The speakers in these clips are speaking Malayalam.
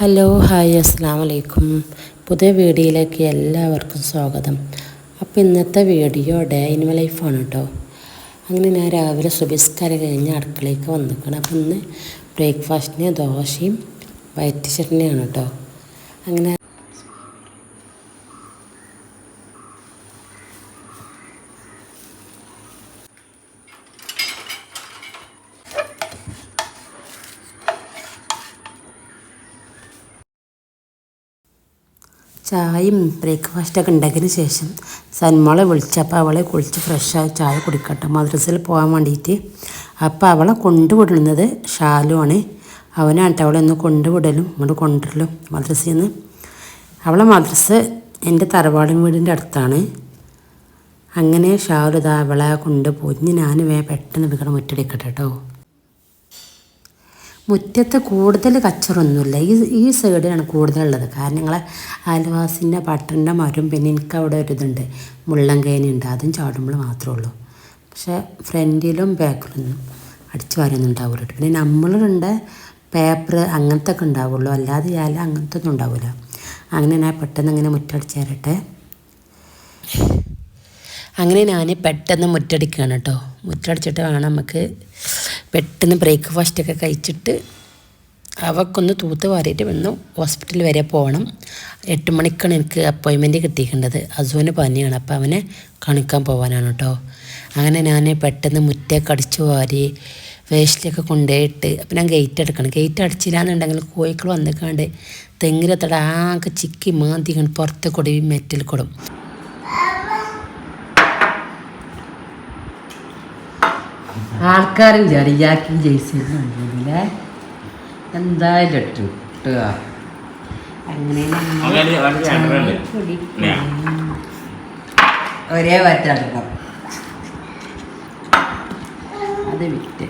ഹലോ ഹായ് അസ്സലാമു അലൈക്കും. പുതിയ വീഡിയോയിലേക്ക് എല്ലാവർക്കും സ്വാഗതം. അപ്പോൾ ഇന്നത്തെ വീഡിയോ ഡേ ഇൻ മൈ ലൈഫാണ് കേട്ടോ. അങ്ങനെ ഞാൻ രാവിലെ സുബഹിസ്കാരം കഴിഞ്ഞ് അടുക്കളയ്ക്ക് വന്നിരിക്കണം. അപ്പോൾ ഇന്ന് ബ്രേക്ക്ഫാസ്റ്റിന് ദോശയും വൈറ്റ് ചട്നിയാണ് കേട്ടോ. അങ്ങനെ ചായയും ബ്രേക്ക്ഫാസ്റ്റൊക്കെ ഉണ്ടാക്കിയതിന് ശേഷം സന്മോളെ വിളിച്ചപ്പോൾ അവളെ കുളിച്ച് ഫ്രഷായി ചായ കുടിക്കട്ടെ മദ്രസയിൽ പോകാൻ വേണ്ടിയിട്ട്. അപ്പോൾ അവളെ കൊണ്ടുവിടുന്നത് ഷാലുവാണ്. അവനായിട്ട് അവളെ ഒന്ന് കൊണ്ടുവിടലും ഇങ്ങോട്ട് കൊണ്ടുവരലും മദ്രസയിൽ നിന്ന്. അവളെ മദ്രസ് എൻ്റെ തറവാടൻ വീടിൻ്റെ അടുത്താണ്. അങ്ങനെ ഷാലു ഇതാ അവളെ കൊണ്ടുപോയി. ഞാൻ പെട്ടെന്ന് ഇവിടെ മുറ്റടിക്കട്ടെ കേട്ടോ. മുറ്റത്ത് കൂടുതൽ കച്ചറൊന്നുമില്ല. ഈ സൈഡിലാണ് കൂടുതലുള്ളത്. കാരണം ഞങ്ങളെ അയൽവാസിൻ്റെ ബട്ടറിൻ്റെ മരം, പിന്നെ എനിക്ക് അവിടെ ഒരിതുണ്ട് മുള്ളങ്കേനുണ്ട്, അതും ചാടുമ്പോൾ മാത്രമേ ഉള്ളൂ. പക്ഷേ ഫ്രണ്ടിലും ബാക്കിലൊന്നും അടിച്ചു വാരൊന്നും ഉണ്ടാവില്ല. പിന്നെ നമ്മളുണ്ട് പേപ്പർ അങ്ങനത്തെ ഒക്കെ ഉണ്ടാവുള്ളൂ, അല്ലാതെ ഇല അങ്ങനത്തെ ഒന്നും ഉണ്ടാവില്ല. അങ്ങനെ ഞാൻ പെട്ടെന്ന് അങ്ങനെ മുറ്റടിച്ച് തരട്ടെ. അങ്ങനെ ഞാൻ പെട്ടെന്ന് മുറ്റടിക്കുകയാണ് കേട്ടോ. മുറ്റടിച്ചിട്ട് വേണം നമുക്ക് പെട്ടെന്ന് ബ്രേക്ക്ഫാസ്റ്റൊക്കെ കഴിച്ചിട്ട് അവൾക്കൊന്ന് തൂത്ത് വാരിയിട്ട് വന്നു ഹോസ്പിറ്റൽ വരെ പോകണം. 8 മണിക്കാണ് എനിക്ക് അപ്പോയിൻമെൻറ്റ് കിട്ടിയിരിക്കേണ്ടത്. അസുവിന് പനിയാണ്, അപ്പോൾ അവനെ കാണിക്കാൻ പോകാനാണ് കേട്ടോ. അങ്ങനെ ഞാൻ പെട്ടെന്ന് മുറ്റൊക്കെ അടിച്ചു വാരി വേസ്റ്റിലൊക്കെ കൊണ്ടുപോയിട്ട് അപ്പം ഞാൻ ഗേറ്റ് എടുക്കണം. ഗേറ്റ് അടിച്ചില്ല എന്നുണ്ടെങ്കിൽ കോഴിക്കൾ വന്നിക്കാണ്ട് തെങ്ങിലത്തട ആകെ ചിക്കി മാന്തി പുറത്ത് കൊടി മെറ്റൽ കൊടും. ആൾക്കാരും ജറിയാക്കി ജയിച്ചില്ലേ എന്തായാലും ഇട്ടു കിട്ടുക. അങ്ങനെ ഒരേ പറ്റാട്ടോ അത് വിറ്റ്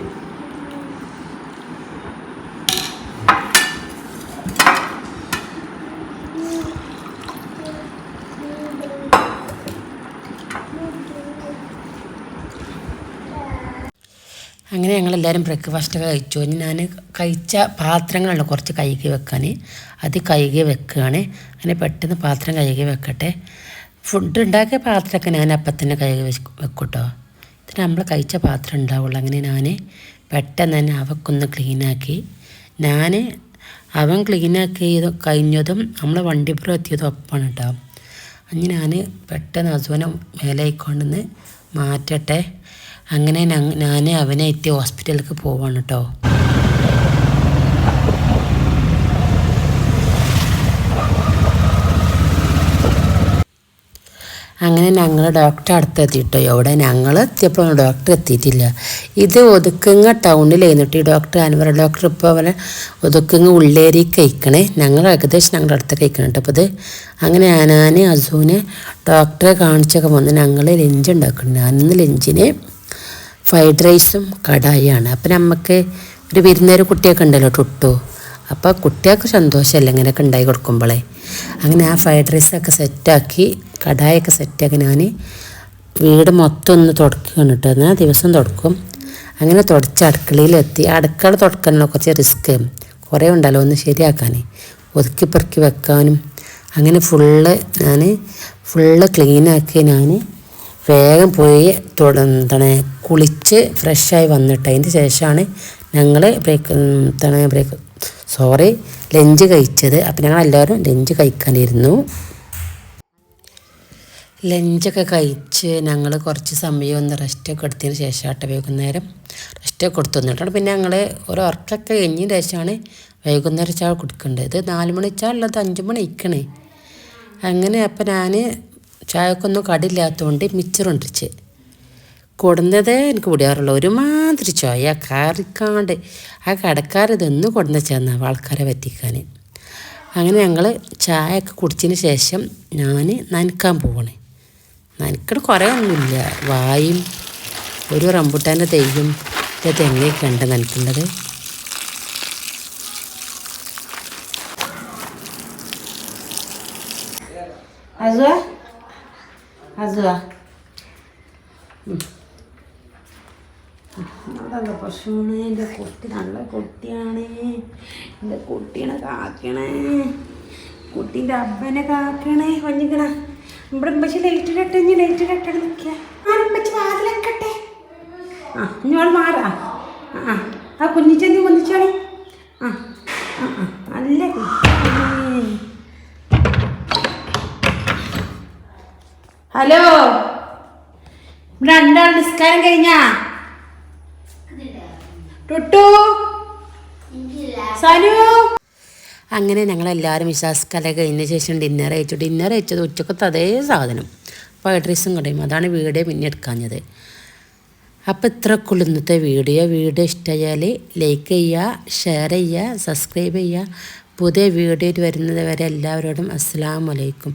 അങ്ങനെ ഞങ്ങളെല്ലാവരും ബ്രേക്ക്ഫാസ്റ്റൊക്കെ കഴിച്ചു. ഇനി ഞാൻ കഴിച്ച പാത്രങ്ങളുണ്ട് കുറച്ച് കഴുകി വെക്കാൻ, അത് കഴുകി വെക്കുകയാണ്. അങ്ങനെ പെട്ടെന്ന് പാത്രം കഴുകി വെക്കട്ടെ. ഫുഡ് ഉണ്ടാക്കിയ പാത്രമൊക്കെ ഞാൻ അപ്പം തന്നെ കഴുകി വെക്കും കേട്ടോ. ഇത് നമ്മൾ കഴിച്ച പാത്രം ഉണ്ടാവുള്ളൂ. അങ്ങനെ ഞാൻ പെട്ടെന്ന് തന്നെ അവക്കൊന്ന് ക്ലീനാക്കി. അവൻ ക്ലീനാക്കി കഴിഞ്ഞതും നമ്മൾ വണ്ടിപ്പുറം എത്തിയതും ഒപ്പമാണ് കേട്ടോ. അങ്ങനെ ഞാൻ പെട്ടെന്ന് അസുവിനെ മേലേക്കൊണ്ടെന്ന് മാറ്റട്ടെ. അങ്ങനെ ഞാൻ അവനെ എത്തി ഹോസ്പിറ്റലിലേക്ക് പോവാണ് കേട്ടോ. അങ്ങനെ ഞങ്ങൾ ഡോക്ടറെ അടുത്തെത്തിയിട്ടോ. എവിടെ ഞങ്ങൾ എത്തിയപ്പോൾ ഡോക്ടർ എത്തിയിട്ടില്ല. ഇത് ഒതുക്കുങ്ങ ടൗണിലായിരുന്നിട്ട് ഈ ഡോക്ടർ അൻവർ ഡോക്ടർ ഇപ്പോൾ അവരെ ഒതുക്കുങ്ങ ഉള്ളേരി കഴിക്കണേ. ഞങ്ങൾ ഏകദേശം ഞങ്ങളുടെ അടുത്ത് കഴിക്കണം കേട്ടോ. അപ്പോൾ ഇത് അങ്ങനെ ഞാൻ അസുവിനെ ഡോക്ടറെ കാണിച്ചൊക്കെ വന്ന് ഞങ്ങൾ ലഞ്ച് ഉണ്ടാക്കണം. ഞാനിന്ന് ലഞ്ചിന് ഫ്രൈഡ് റൈസും കടായിയാണ്. അപ്പം നമുക്ക് ഒരു വിരുന്നേരം കുട്ടിയൊക്കെ ഉണ്ടല്ലോ ടുട്ടു, അപ്പോൾ കുട്ടികൾക്ക് സന്തോഷമല്ല ഇങ്ങനെയൊക്കെ ഉണ്ടായി കൊടുക്കുമ്പോളേ. അങ്ങനെ ആ ഫ്രൈഡ് റൈസൊക്കെ സെറ്റാക്കി കടായൊക്കെ സെറ്റാക്കി ഞാൻ വീട് മൊത്തം ഒന്ന് തുടക്കുകയാണ് കേട്ടോ. ഞാൻ ദിവസം തുടക്കും. അങ്ങനെ തുടച്ച് അടുക്കളയിലെത്തി. അടുക്കള തുടക്കാനുള്ള കുറച്ച് റിസ്ക് കുറേ ഉണ്ടല്ലോ ഒന്ന് ശരിയാക്കാൻ, ഒതുക്കി പെറുക്കി വെക്കാനും. അങ്ങനെ ഫുള്ള് ക്ലീനാക്കി ഞാൻ വേഗം പോയി കുളിച്ച് ഫ്രഷായി വന്നിട്ട് അതിൻ്റെ ശേഷമാണ് ഞങ്ങൾ ലഞ്ച് കഴിച്ചത്. അപ്പം ഞങ്ങളെല്ലാവരും ലഞ്ച് കഴിക്കാനിരുന്നു. ലഞ്ചൊക്കെ കഴിച്ച് ഞങ്ങൾ കുറച്ച് സമയം ഒന്ന് റെസ്റ്റൊക്കെ എടുത്തതിന് ശേഷമായിട്ട് വൈകുന്നേരം റെസ്റ്റൊക്കെ കൊടുത്തു വന്നിട്ടാണ്. പിന്നെ ഞങ്ങൾ ഒരു ഉറക്കൊക്കെ കഴിഞ്ഞതിന് ശേഷമാണ് വൈകുന്നേരം ചായ കുടിക്കേണ്ടത്. ഇത് 4 മണി ചായ ഉള്ളത് 5 മണി ഇരിക്കണേ. അങ്ങനെ അപ്പം ഞാൻ ചായക്കൊന്നും കടില്ലാത്തതുകൊണ്ട് മിച്ചർ കൊണ്ടിരിച്ച് കൊടുന്നതേ എനിക്ക് കുടിയാറുള്ളൂ. ഒരുമാതിരി ചായ കറിക്കാണ്ട് ആ കടക്കാരിതൊന്ന് കൊടുന്ന ചേർന്ന ആൾക്കാരെ പറ്റിക്കാൻ. അങ്ങനെ ഞങ്ങൾ ചായയൊക്കെ കുടിച്ചതിന് ശേഷം ഞാൻ നനക്കാൻ പോവാണ്. നനക്കട് കുറേ ഒന്നുമില്ല, വായും ഒരു റംബുട്ടാൻ്റെ തെയ്യും തെങ്ങയൊക്കെ ഉണ്ട് നനക്കേണ്ടത്. അതല്ല പ്രശ്നമാണ്. എൻ്റെ കുട്ടി നല്ല കുട്ടിയാണ്. എൻ്റെ കുട്ടീനെ കാക്കണേ, കുട്ടീൻ്റെ അബ്ബനെ കാക്കണേ. വഞ്ഞിക്കണ ഇവിടെ പക്ഷെ ലൈറ്റിലിട്ട് ഇനി ലൈറ്റിലിട്ട് നിൽക്കുക. ആരംഭിച്ച് വാതിലക്കട്ടെ. ആ ഇഞ്ഞോൾ മാറാ. ആ കുഞ്ഞിച്ചെന്തി കുഞ്ഞിച്ചോളി. ആ ആ ആ നല്ല കുട്ടി. ഹലോ, ഇവിടെ രണ്ടാൾ നിസ്കാരം കഴിഞ്ഞാ? ടുട്ടു സനു. അങ്ങനെ ഞങ്ങളെല്ലാവരും വിശ്വാസക്കല കഴിഞ്ഞ ശേഷം ഡിന്നർ കഴിച്ചത് ഉച്ചക്കത്തെ അതേ സാധനം, ഫ്രൈഡ് റൈസും കടയും. അതാണ് വീഡിയോ പിന്നെ എടുക്കാഞ്ഞത്. അപ്പോൾ ഇത്രക്കുള്ള ഇന്നത്തെ വീഡിയോ ഇഷ്ടമായാൽ ലൈക്ക് ചെയ്യുക, ഷെയർ ചെയ്യുക, സബ്സ്ക്രൈബ് ചെയ്യുക. പുതിയ വീഡിയോ വരുന്നത് വരെ എല്ലാവരോടും അസ്സലാമു അലൈക്കും.